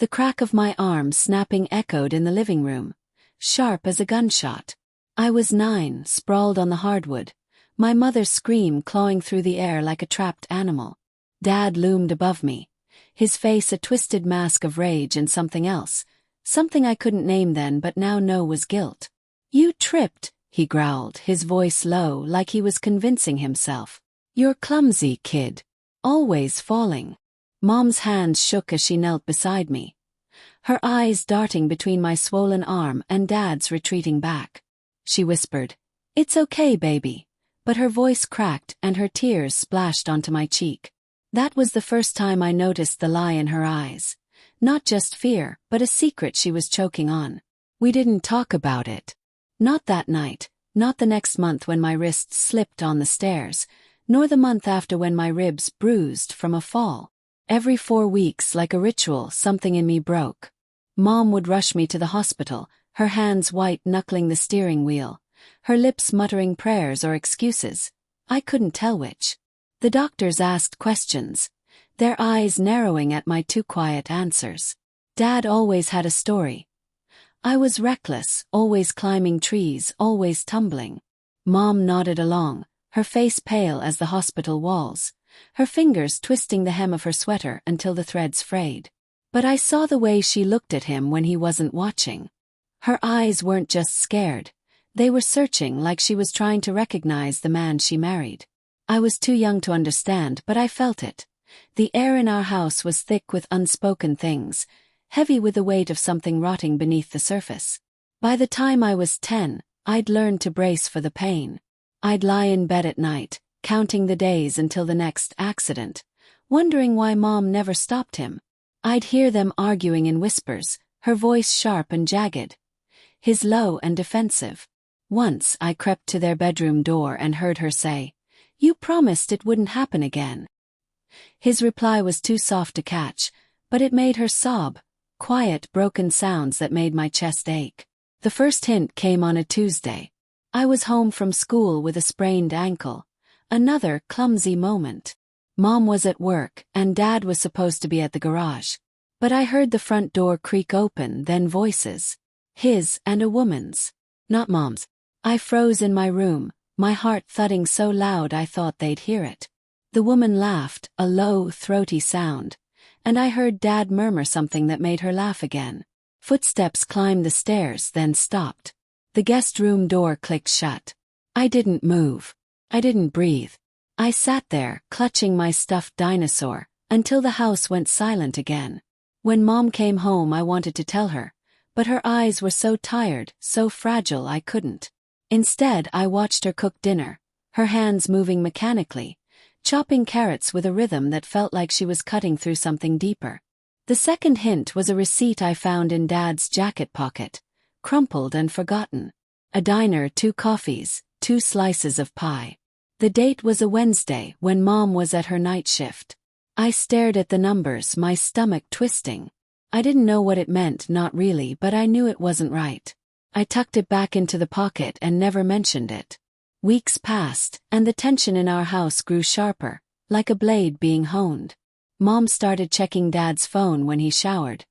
The crack of my arm snapping echoed in the living room, sharp as a gunshot. I was 9, sprawled on the hardwood, my mother's scream clawing through the air like a trapped animal. Dad loomed above me, his face a twisted mask of rage and something else, something I couldn't name then but now know was guilt. "You tripped," he growled, his voice low like he was convincing himself. "You're clumsy, kid. Always falling." Mom's hands shook as she knelt beside me, her eyes darting between my swollen arm and Dad's retreating back. She whispered, "It's okay, baby," but her voice cracked and her tears splashed onto my cheek. That was the first time I noticed the lie in her eyes. Not just fear, but a secret she was choking on. We didn't talk about it. Not that night, not the next month when my wrists slipped on the stairs, nor the month after when my ribs bruised from a fall. Every 4 weeks, like a ritual, something in me broke. Mom would rush me to the hospital, her hands white-knuckling the steering wheel, her lips muttering prayers or excuses. I couldn't tell which. The doctors asked questions, their eyes narrowing at my too quiet answers. Dad always had a story. I was reckless, always climbing trees, always tumbling. Mom nodded along, her face pale as the hospital walls, her fingers twisting the hem of her sweater until the threads frayed. But I saw the way she looked at him when he wasn't watching. Her eyes weren't just scared, they were searching, like she was trying to recognize the man she married. I was too young to understand, but I felt it. The air in our house was thick with unspoken things, heavy with the weight of something rotting beneath the surface. By the time I was 10, I'd learned to brace for the pain. I'd lie in bed at night, counting the days until the next accident, wondering why Mom never stopped him. I'd hear them arguing in whispers, her voice sharp and jagged, his low and defensive. Once I crept to their bedroom door and heard her say, "You promised it wouldn't happen again." His reply was too soft to catch, but it made her sob, quiet, broken sounds that made my chest ache. The first hint came on a Tuesday. I was home from school with a sprained ankle. Another clumsy moment. Mom was at work, and Dad was supposed to be at the garage. But I heard the front door creak open, then voices. His and a woman's. Not Mom's. I froze in my room, my heart thudding so loud I thought they'd hear it. The woman laughed, a low, throaty sound, and I heard Dad murmur something that made her laugh again. Footsteps climbed the stairs, then stopped. The guest room door clicked shut. I didn't move. I didn't breathe. I sat there, clutching my stuffed dinosaur, until the house went silent again. When Mom came home I wanted to tell her, but her eyes were so tired, so fragile I couldn't. Instead I watched her cook dinner, her hands moving mechanically, chopping carrots with a rhythm that felt like she was cutting through something deeper. The second hint was a receipt I found in Dad's jacket pocket, crumpled and forgotten. A diner, 2 coffees, 2 slices of pie. The date was a Wednesday when Mom was at her night shift. I stared at the numbers, my stomach twisting. I didn't know what it meant, not really, but I knew it wasn't right. I tucked it back into the pocket and never mentioned it. Weeks passed, and the tension in our house grew sharper, like a blade being honed. Mom started checking Dad's phone when he showered,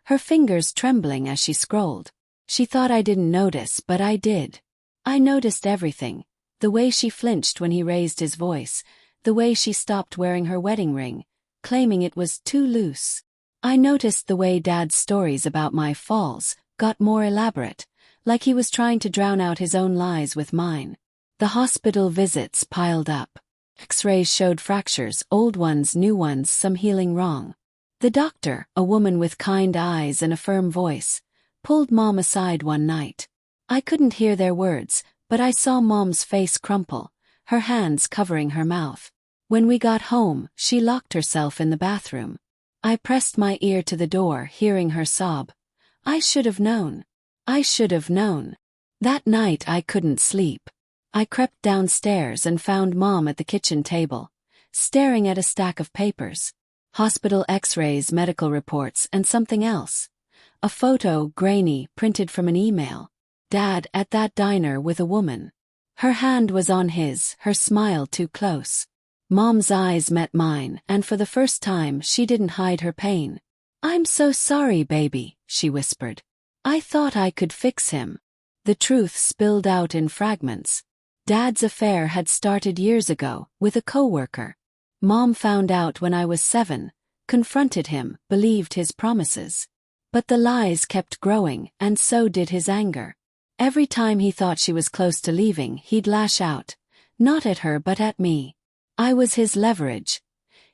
her fingers trembling as she scrolled. She thought I didn't notice, but I did. I noticed everything. The way she flinched when he raised his voice, the way she stopped wearing her wedding ring, claiming it was too loose. I noticed the way Dad's stories about my falls got more elaborate, like he was trying to drown out his own lies with mine. The hospital visits piled up. X-rays showed fractures, old ones, new ones, some healing wrong. The doctor, a woman with kind eyes and a firm voice, pulled Mom aside one night. I couldn't hear their words, but I saw Mom's face crumple, her hands covering her mouth. When we got home, she locked herself in the bathroom. I pressed my ear to the door, hearing her sob. I should have known. I should have known. That night I couldn't sleep. I crept downstairs and found Mom at the kitchen table, staring at a stack of papers. Hospital x-rays, medical reports, and something else. A photo, grainy, printed from an email. Dad at that diner with a woman. Her hand was on his, her smile too close. Mom's eyes met mine, and for the first time she didn't hide her pain. "I'm so sorry, baby," she whispered. "I thought I could fix him." The truth spilled out in fragments. Dad's affair had started years ago, with a coworker. Mom found out when I was 7, confronted him, believed his promises. But the lies kept growing, and so did his anger. Every time he thought she was close to leaving, he'd lash out. Not at her but at me. I was his leverage.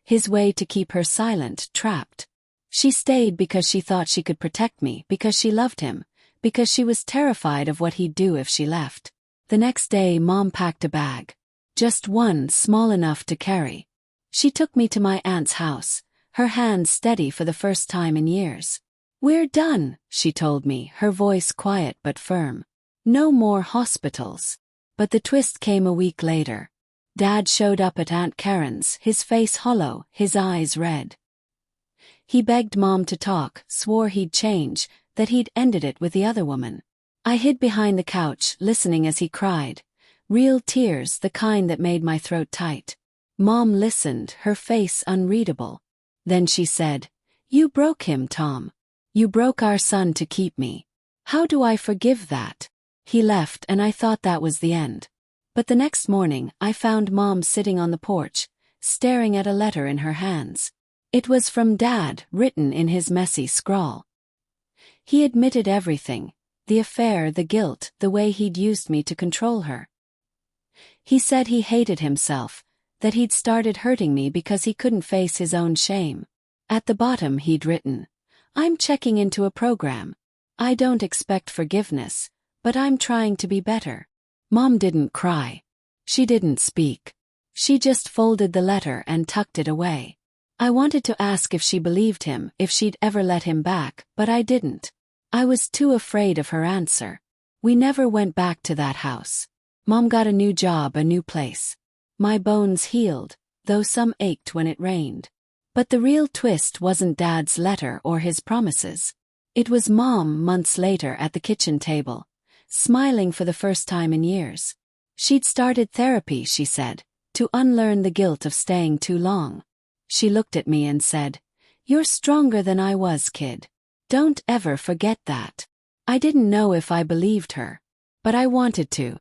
His way to keep her silent, trapped. She stayed because she thought she could protect me, because she loved him, because she was terrified of what he'd do if she left. The next day, Mom packed a bag. Just one, small enough to carry. She took me to my aunt's house, her hands steady for the first time in years. "We're done," she told me, her voice quiet but firm. "No more hospitals." But the twist came a week later. Dad showed up at Aunt Karen's, his face hollow, his eyes red. He begged Mom to talk, swore he'd change, that he'd ended it with the other woman. I hid behind the couch, listening as he cried. Real tears, the kind that made my throat tight. Mom listened, her face unreadable. Then she said, "You broke him, Tom. You broke our son to keep me. How do I forgive that?" He left, and I thought that was the end. But the next morning, I found Mom sitting on the porch, staring at a letter in her hands. It was from Dad, written in his messy scrawl. He admitted everything. The affair, the guilt, the way he'd used me to control her. He said he hated himself, that he'd started hurting me because he couldn't face his own shame. At the bottom he'd written, "I'm checking into a program. I don't expect forgiveness, but I'm trying to be better." Mom didn't cry. She didn't speak. She just folded the letter and tucked it away. I wanted to ask if she believed him, if she'd ever let him back, but I didn't. I was too afraid of her answer. We never went back to that house. Mom got a new job, a new place. My bones healed, though some ached when it rained. But the real twist wasn't Dad's letter or his promises. It was Mom, months later at the kitchen table, smiling for the first time in years. She'd started therapy, she said, to unlearn the guilt of staying too long. She looked at me and said, "You're stronger than I was, kid. Don't ever forget that." I didn't know if I believed her, but I wanted to.